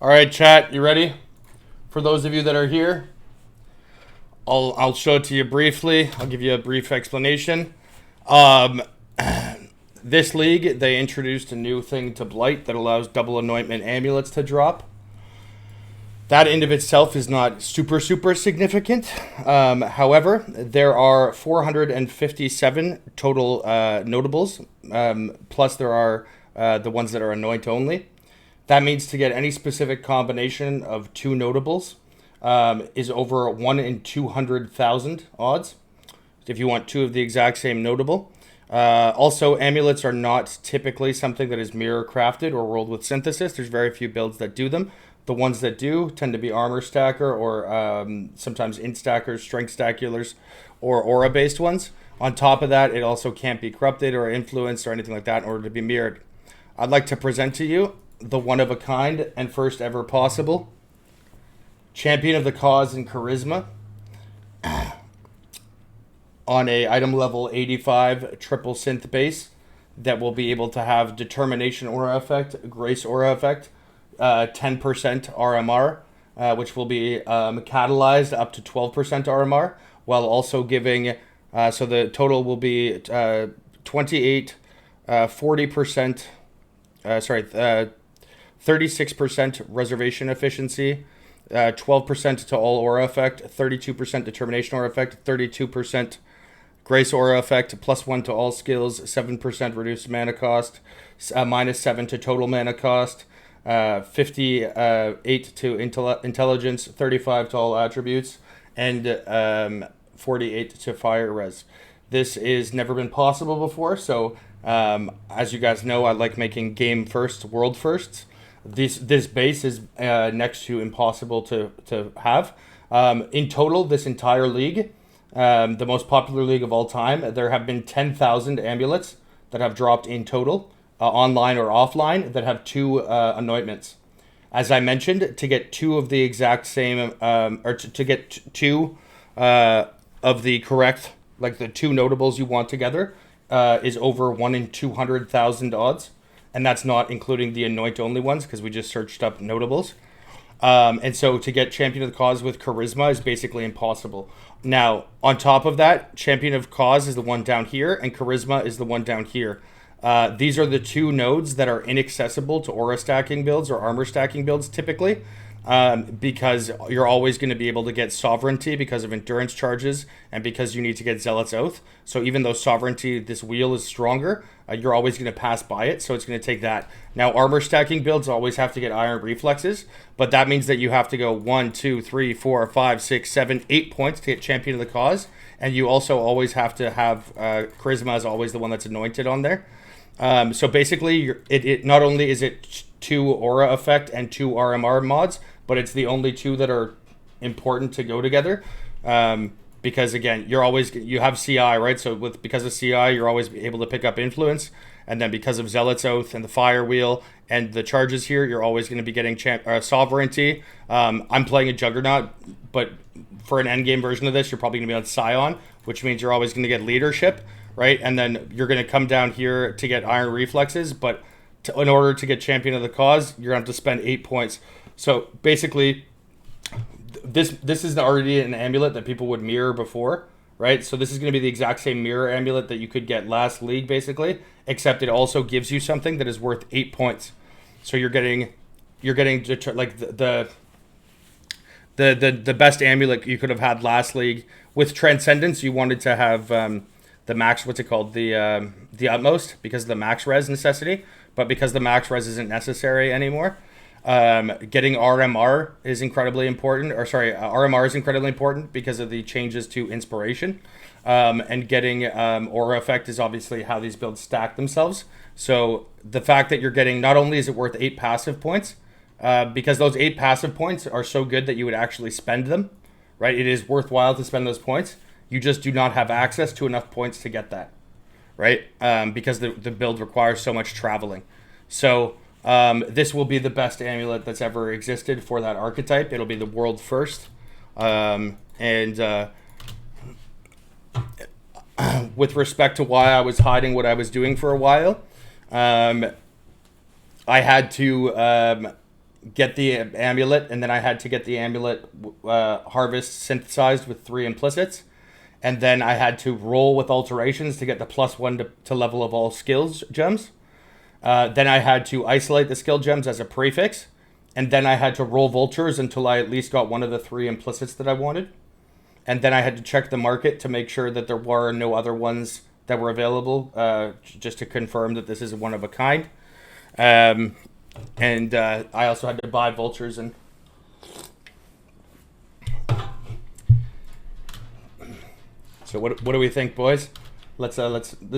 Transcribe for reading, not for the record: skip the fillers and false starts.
All right, chat, you ready? For those of you that are here, I'll show it to you briefly. I'll give you a brief explanation. Um, this league, they introduced a new thing to Blight that allows double anointment amulets to drop. That in of itself is not super significant. However, there are 457 total notables, plus there are the ones that are anoint only. That means to get any specific combination of two notables is over 1 in 200,000 odds, if you want two of the exact same notable. Also, amulets are not typically something that is mirror crafted or rolled with synthesis. There's very few builds that do them. The ones that do tend to be armor stacker or sometimes int stackers, strength stackulars, or aura based ones. On top of that, it also can't be corrupted or influenced or anything like that in order to be mirrored. I'd like to present to you the one of a kind and first ever possible champion of the cause in charisma on a item level 85 triple synth base that will be able to have determination aura effect, grace aura effect, 10% RMR, which will be catalyzed up to 12% RMR, while also giving, so the total will be 28, 40%, 36% reservation efficiency, 12% to all aura effect, 32% determination aura effect, 32% grace aura effect, +1 to all skills, 7% reduced mana cost, -7 to total mana cost, 58 to intelligence, 35 to all attributes, and 48 to fire res. This is never been possible before, so as you guys know, I like making game first, world firsts. This base is next to impossible to have. In total, this entire league, the most popular league of all time, there have been 10,000 amulets that have dropped in total, online or offline, that have two anointments. As I mentioned, to get two of the exact same, or to get two of the correct, like the two notables you want together, is over 1 in 200,000 odds. And that's not including the anoint only ones, because we just searched up notables. And so to get champion of the cause with charisma is basically impossible. Now, on top of that, champion of cause is the one down here, and charisma is the one down here. These are the two nodes that are inaccessible to aura stacking builds or armor stacking builds typically, because you're always going to be able to get sovereignty because of endurance charges and because you need to get zealot's oath. So even though sovereignty, this wheel is stronger, you're always going to pass by it, so it's going to take that. Now, armor stacking builds always have to get iron reflexes, but that means that you have to go 1, 2, 3, 4, 5, 6, 7, 8 points to get champion of the cause, and you also always have to have charisma is always the one that's anointed on there. So basically, it not only is it 2 aura effect and 2 RMR mods, but it's the only two that are important to go together. Because again, you have CI, right? So because of CI, you're always able to pick up influence, and then because of Zealot's Oath and the Fire Wheel and the charges here, you're always going to be getting sovereignty. I'm playing a Juggernaut, but for an endgame version of this, you're probably going to be on Scion, which means you're always going to get leadership, right? And then you're going to come down here to get iron reflexes, but in order to get champion of the cause, you're going to have to spend 8 points. So basically, this is already an amulet that people would mirror before, right? So this is going to be the exact same mirror amulet that you could get last league, basically, except it also gives you something that is worth 8 points. So you're getting like the best amulet you could have had last league. With Transcendence, you wanted to have the max, what's it called, the utmost, because of the max res necessity, but because the max res isn't necessary anymore. Getting RMR is incredibly important, RMR is incredibly important because of the changes to inspiration. And getting aura effect is obviously how these builds stack themselves. So the fact that you're getting, not only is it worth 8 passive points, because those 8 passive points are so good that you would actually spend them, right? It is worthwhile to spend those points. You just do not have access to enough points to get that, right? Because the build requires so much traveling. So this will be the best amulet that's ever existed for that archetype. It'll be the world first. With respect to why I was hiding what I was doing for a while, I had to get the amulet, and then I had to get the amulet harvest synthesized with 3 implicits. And then I had to roll with alterations to get the +1 to level of all skills gems. Then I had to isolate the skill gems as a prefix. And then I had to roll vultures until I at least got one of the 3 implicits that I wanted. And then I had to check the market to make sure that there were no other ones that were available, just to confirm that this is one of a kind. And I also had to buy vultures and... So what do we think, boys? Let's